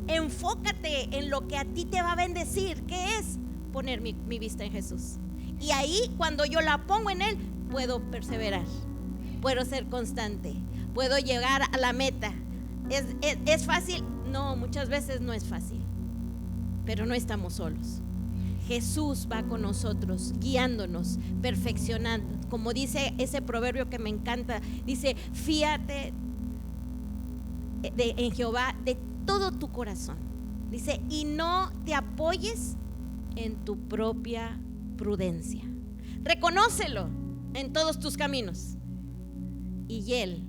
Enfócate en lo que a ti te va a bendecir, que es poner mi vista en Jesús. Y ahí, cuando yo la pongo en Él, puedo perseverar, puedo ser constante, puedo llegar a la meta. ¿Es fácil? No, muchas veces no es fácil, pero no estamos solos. Jesús va con nosotros, guiándonos, perfeccionando. Como dice ese proverbio que me encanta, dice, fíate en Jehová de todo tu corazón. Dice, y no te apoyes en tu propia prudencia. Reconócelo en todos tus caminos y Él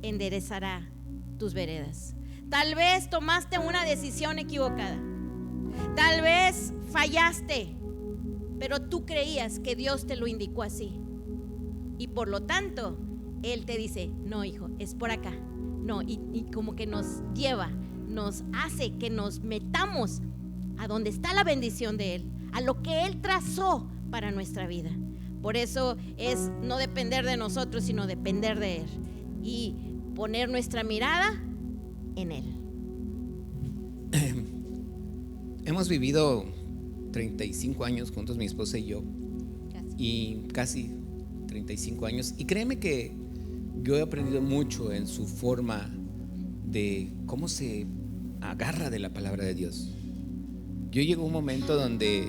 enderezará tus veredas. Tal vez tomaste una decisión equivocada, tal vez fallaste, pero tú creías que Dios te lo indicó así, y por lo tanto Él te dice, no, hijo, es por acá. No, y como que nos lleva, nos hace que nos metamos a donde está la bendición de Él, a lo que Él trazó para nuestra vida. Por eso es no depender de nosotros, sino depender de Él y poner nuestra mirada en Él. Hemos vivido 35 años juntos, mi esposa y yo, y casi 35 años, y créeme que yo he aprendido mucho en su forma de cómo se agarra de la palabra de Dios. Yo llegó un momento donde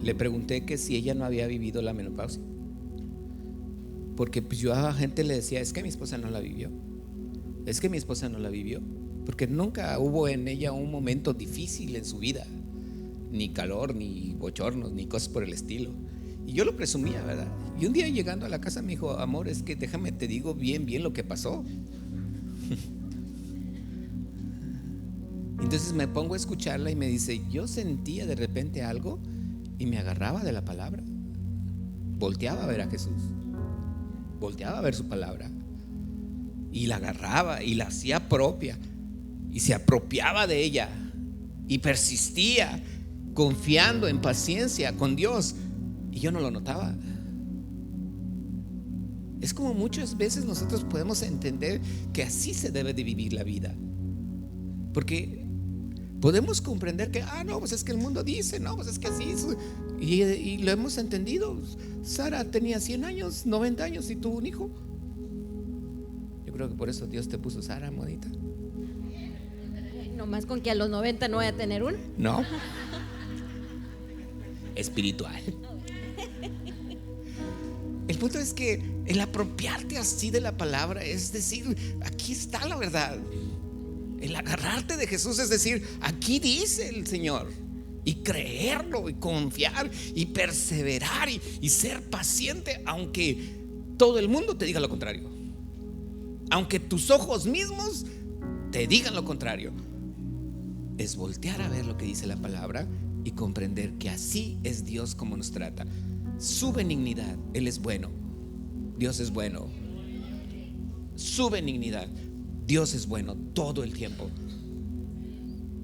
le pregunté que si ella no había vivido la menopausia, porque pues yo a la gente le decía, es que mi esposa no la vivió, es que mi esposa no la vivió, porque nunca hubo en ella un momento difícil en su vida, ni calor, ni bochornos, ni cosas por el estilo. Y yo lo presumía, ¿verdad? Y un día llegando a la casa me dijo, amor, es que déjame te digo bien lo que pasó. Entonces me pongo a escucharla y me dice, yo sentía de repente algo y me agarraba de la palabra. Volteaba a ver a Jesús, volteaba a ver su palabra y la agarraba y la hacía propia y se apropiaba de ella y persistía confiando en paciencia con Dios, y yo no lo notaba. Es como muchas veces nosotros podemos entender que así se debe de vivir la vida, porque podemos comprender que, no, pues es que el mundo dice, no, pues es que así es, y lo hemos entendido. Sara tenía 100 años, 90 años y tuvo un hijo. Yo creo que por eso Dios te puso Sara, modita. No más con que a los 90 no voy a tener uno. No. Espiritual. El punto es que el apropiarte así de la palabra, es decir, aquí está la verdad. El agarrarte de Jesús, es decir, aquí dice el Señor, y creerlo y confiar y perseverar y ser paciente, aunque todo el mundo te diga lo contrario, aunque tus ojos mismos te digan lo contrario. Es voltear a ver lo que dice la palabra y comprender que así es Dios como nos trata. Su benignidad, Él es bueno, Dios es bueno. Su benignidad, Dios es bueno todo el tiempo.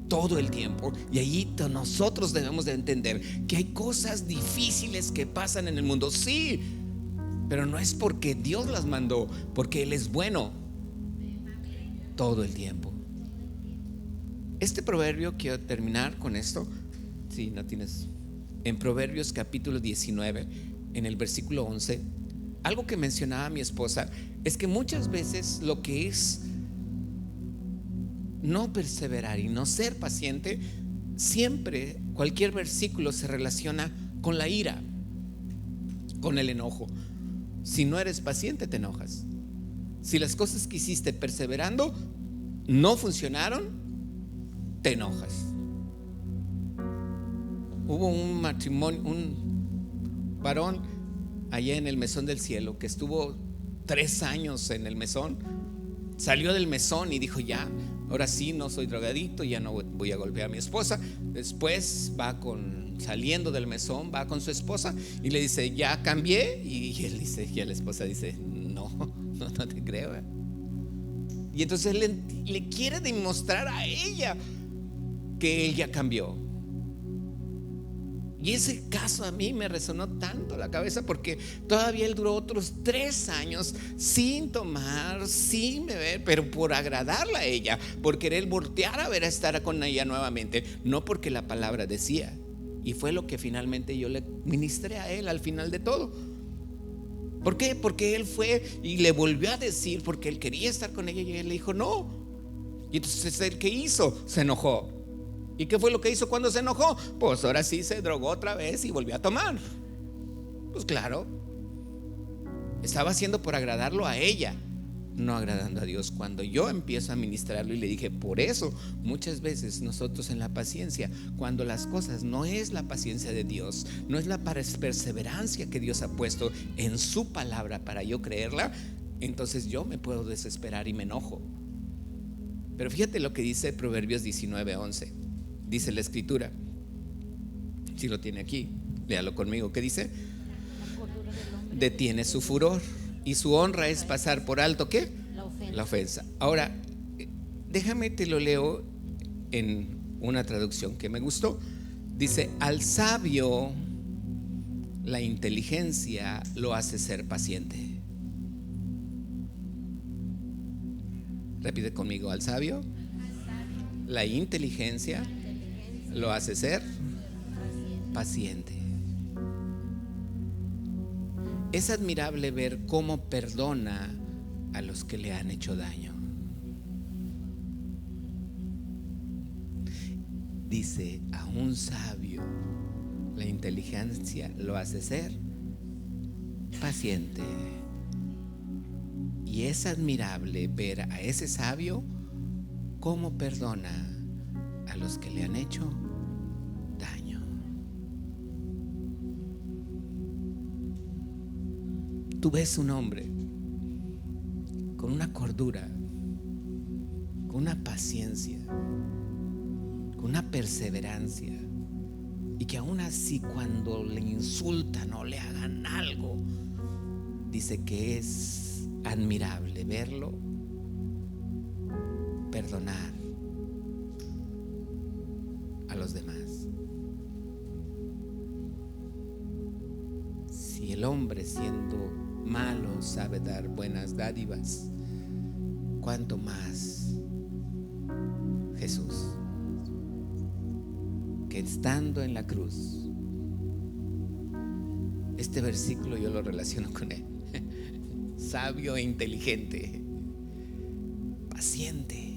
Todo el tiempo. Y allí nosotros debemos de entender que hay cosas difíciles que pasan en el mundo, sí, pero no es porque Dios las mandó, porque Él es bueno todo el tiempo. Este proverbio, quiero terminar con esto. Si no tienes, en Proverbios capítulo 19, en el versículo 11, algo que mencionaba mi esposa es que muchas veces lo que es no perseverar y no ser paciente, siempre cualquier versículo se relaciona con la ira, con el enojo. Si no eres paciente, te enojas. Si las cosas que hiciste perseverando no funcionaron, te enojas. Hubo un matrimonio, un varón allá en el mesón del cielo que estuvo 3 años en el mesón. Salió del mesón y dijo: ya, ahora sí no soy drogadicto, ya no voy a golpear a mi esposa. Después saliendo del mesón, va con su esposa y le dice: ya cambié. Y él dice, y la esposa dice: no te creo. Y entonces él le quiere demostrar a ella que él ya cambió. Y ese caso a mí me resonó tanto la cabeza, porque todavía él duró otros 3 años sin tomar, sin beber, pero por agradarla a ella, por querer voltear a estar con ella nuevamente, no porque la palabra decía. Y fue lo que finalmente yo le ministré a él al final de todo. ¿Por qué? Porque él fue y le volvió a decir, porque él quería estar con ella, y él le dijo no. Y entonces él, ¿qué hizo? Se enojó. ¿Y qué fue lo que hizo cuando se enojó? Pues ahora sí se drogó otra vez y volvió a tomar. Pues claro, estaba haciendo por agradarlo a ella, no agradando a Dios. Cuando yo empiezo a ministrarlo y le dije, por eso muchas veces nosotros en la paciencia, cuando las cosas no es la paciencia de Dios, no es la perseverancia que Dios ha puesto en su palabra para yo creerla, entonces yo me puedo desesperar y me enojo. Pero fíjate lo que dice Proverbios 19:11. Dice la escritura, si lo tiene aquí, léalo conmigo. ¿Qué dice? Detiene su furor y su honra es pasar por alto, ¿qué? La ofensa. Ahora, déjame te lo leo en una traducción que me gustó. Dice: al sabio la inteligencia lo hace ser paciente. Repite conmigo: al sabio la inteligencia lo hace ser paciente. Es admirable ver cómo perdona a los que le han hecho daño. Dice: a un sabio la inteligencia lo hace ser paciente. Y es admirable ver a ese sabio cómo perdona a los que le han hecho daño. Tú ves un hombre con una cordura, con una paciencia, con una perseverancia, y que aún así cuando le insultan o le hagan algo, dice que es admirable verlo perdonar a los demás. Si el hombre, siendo malo, sabe dar buenas dádivas, cuánto más Jesús, que estando en la cruz, este versículo yo lo relaciono con él, sabio e inteligente, paciente,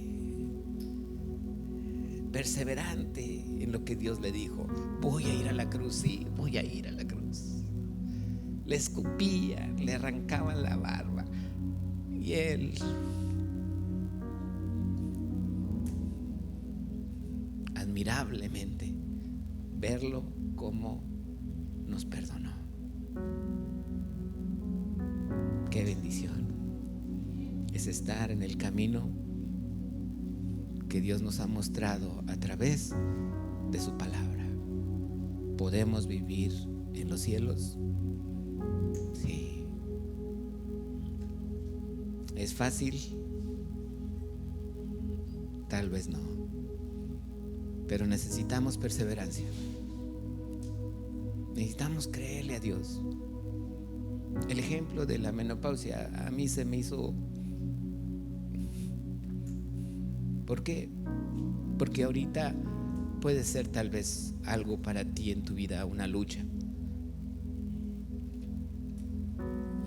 perseverante en lo que Dios le dijo. Voy a ir a la cruz, sí, voy a ir a la cruz. Le escupían, le arrancaban la barba, y él admirablemente verlo como nos perdonó. Qué bendición es estar en el camino que Dios nos ha mostrado a través de su palabra. ¿Podemos vivir en los cielos? Sí. ¿Es fácil? Tal vez no, pero necesitamos perseverancia. Necesitamos creerle a Dios. El ejemplo de la menopausia a mí se me hizo. ¿Por qué? Porque ahorita puede ser tal vez algo para ti en tu vida, una lucha.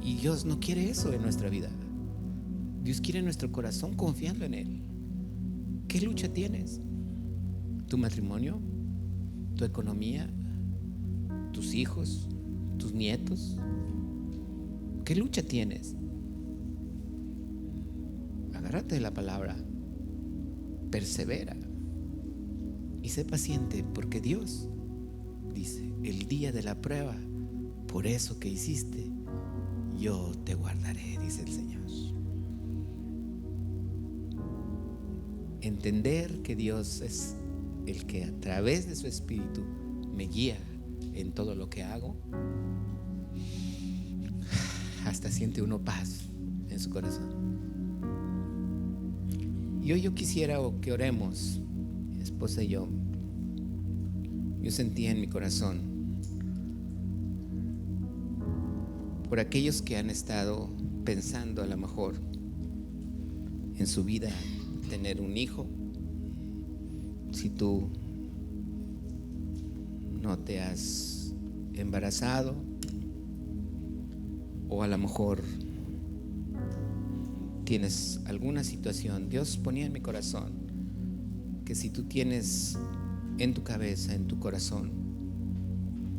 Y Dios no quiere eso en nuestra vida. Dios quiere nuestro corazón confiando en Él. ¿Qué lucha tienes? ¿Tu matrimonio? ¿Tu economía? ¿Tus hijos? ¿Tus nietos? ¿Qué lucha tienes? Agárrate de la palabra. Persevera y sé paciente, porque Dios dice, el día de la prueba, por eso que hiciste, yo te guardaré, dice el Señor. Entender que Dios es el que a través de su Espíritu me guía en todo lo que hago, hasta siente uno paz en su corazón. Y hoy yo quisiera que oremos, mi esposa y yo. Yo sentía en mi corazón por aquellos que han estado pensando a lo mejor en su vida tener un hijo. Si tú no te has embarazado, o a lo mejor tienes alguna situación, Dios ponía en mi corazón que si tú tienes en tu cabeza, en tu corazón,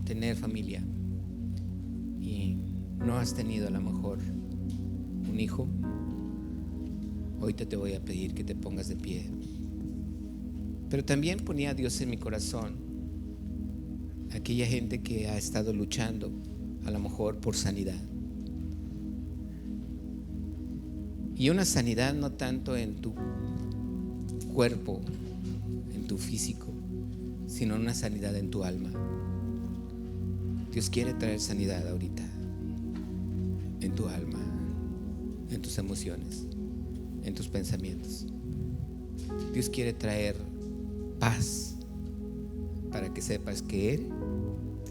tener familia y no has tenido a lo mejor un hijo, hoy te voy a pedir que te pongas de pie. Pero también ponía a Dios en mi corazón aquella gente que ha estado luchando a lo mejor por sanidad. Y una sanidad no tanto en tu cuerpo, en tu físico, sino una sanidad en tu alma. Dios quiere traer sanidad ahorita en tu alma, en tus emociones, en tus pensamientos. Dios quiere traer paz para que sepas que Él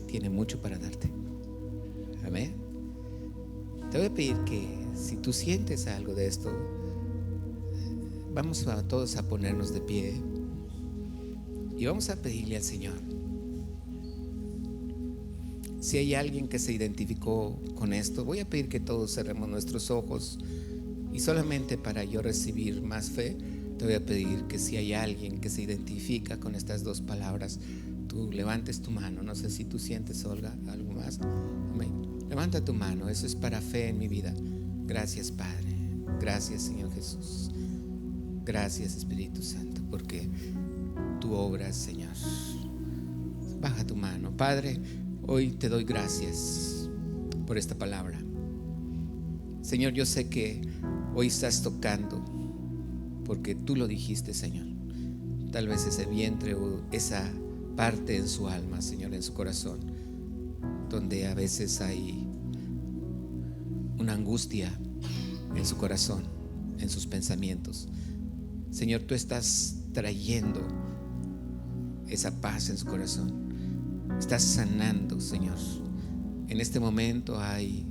tiene mucho para darte. Amén. Te voy a pedir que si tú sientes algo de esto, vamos a todos a ponernos de pie y vamos a pedirle al Señor. Si hay alguien que se identificó con esto, voy a pedir que todos cerremos nuestros ojos, y solamente para yo recibir más fe, te voy a pedir que si hay alguien que se identifica con estas dos palabras, tú levantes tu mano. No sé si tú sientes, Olga, algo más. Amén. Levanta tu mano, eso es para fe en mi vida. Gracias, Padre. Gracias, Señor Jesús. Gracias, Espíritu Santo, porque tú obras, Señor. Baja tu mano. Padre, hoy te doy gracias por esta palabra. Señor, yo sé que hoy estás tocando porque tú lo dijiste, Señor. Tal vez ese vientre o esa parte en su alma, Señor, en su corazón, donde a veces hay una angustia en su corazón, en sus pensamientos. Señor, tú estás trayendo esa paz en su corazón. Estás sanando, Señor. En este momento hay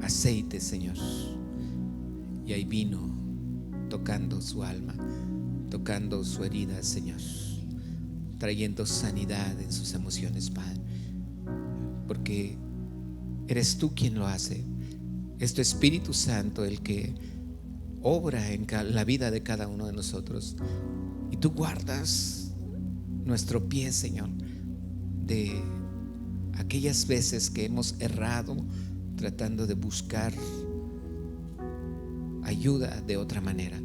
aceite, Señor, y hay vino tocando su alma, tocando su herida, Señor, trayendo sanidad en sus emociones, Padre, porque eres tú quien lo hace. Es tu Espíritu Santo el que obra en la vida de cada uno de nosotros, y tú guardas nuestro pie, Señor, de aquellas veces que hemos errado tratando de buscar ayuda de otra manera.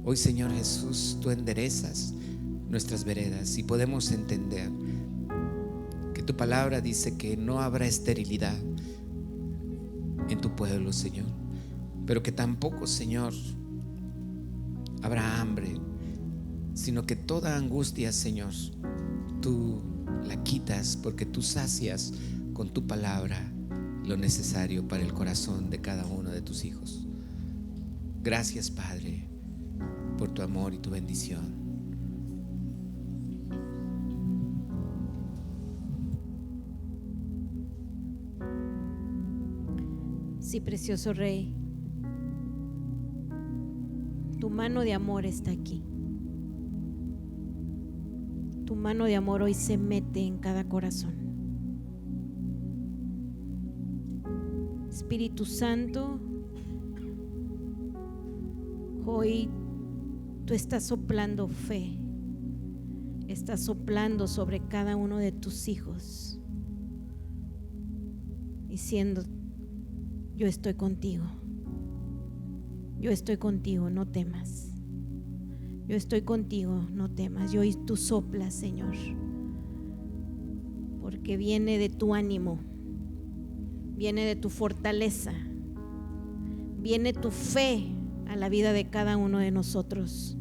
Hoy, Señor Jesús, tú enderezas nuestras veredas y podemos entender que tu palabra dice que no habrá esterilidad en tu pueblo, Señor, pero que tampoco, Señor, habrá hambre, sino que toda angustia, Señor, tú la quitas, porque tú sacias con tu palabra lo necesario para el corazón de cada uno de tus hijos. Gracias, Padre, por tu amor y tu bendición. Sí, precioso Rey, tu mano de amor está aquí. Tu mano de amor hoy se mete en cada corazón. Espíritu Santo, hoy tú estás soplando fe, estás soplando sobre cada uno de tus hijos, diciendo: yo estoy contigo, yo estoy contigo, no temas. Yo estoy contigo, no temas. Y hoy tú soplas, Señor, porque viene de tu ánimo, viene de tu fortaleza, viene tu fe a la vida de cada uno de nosotros.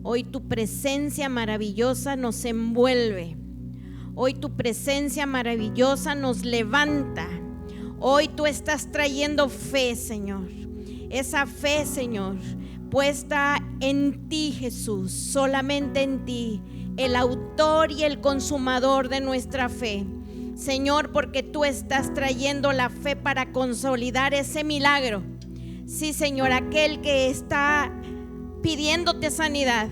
Hoy tu presencia maravillosa nos envuelve. Hoy tu presencia maravillosa nos levanta. Hoy tú estás trayendo fe, Señor. Esa fe, Señor, puesta en ti, Jesús, solamente en ti, el autor y el consumador de nuestra fe. Señor, porque tú estás trayendo la fe para consolidar ese milagro. Sí, Señor, aquel que está pidiéndote sanidad,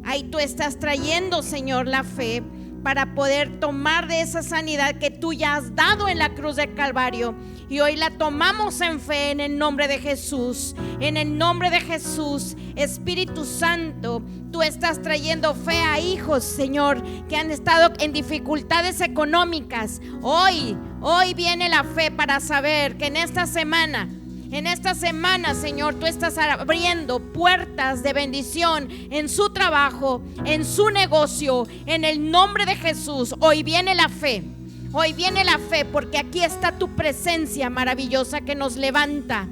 ahí tú estás trayendo, Señor, la fe para poder tomar de esa sanidad que tú ya has dado en la cruz del Calvario, y hoy la tomamos en fe en el nombre de Jesús. En el nombre de Jesús, Espíritu Santo, tú estás trayendo fe a hijos, Señor, que han estado en dificultades económicas. Hoy viene la fe para saber que en esta semana, Señor, tú estás abriendo puertas de bendición en su trabajo, en su negocio, en el nombre de Jesús. Hoy viene la fe, porque aquí está tu presencia maravillosa que nos levanta,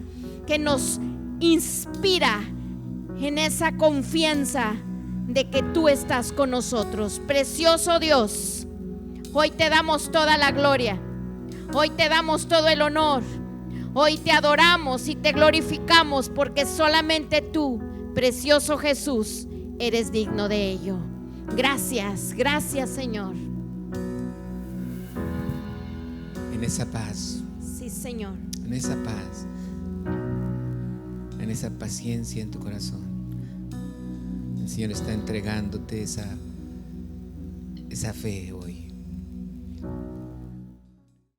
que nos inspira en esa confianza de que tú estás con nosotros. Precioso Dios, hoy te damos toda la gloria, hoy te damos todo el honor. Hoy te adoramos y te glorificamos porque solamente tú, precioso Jesús, eres digno de ello. Gracias, gracias, Señor. En esa paz. Sí, Señor. En esa paz. En esa paciencia en tu corazón. El Señor está entregándote esa fe hoy.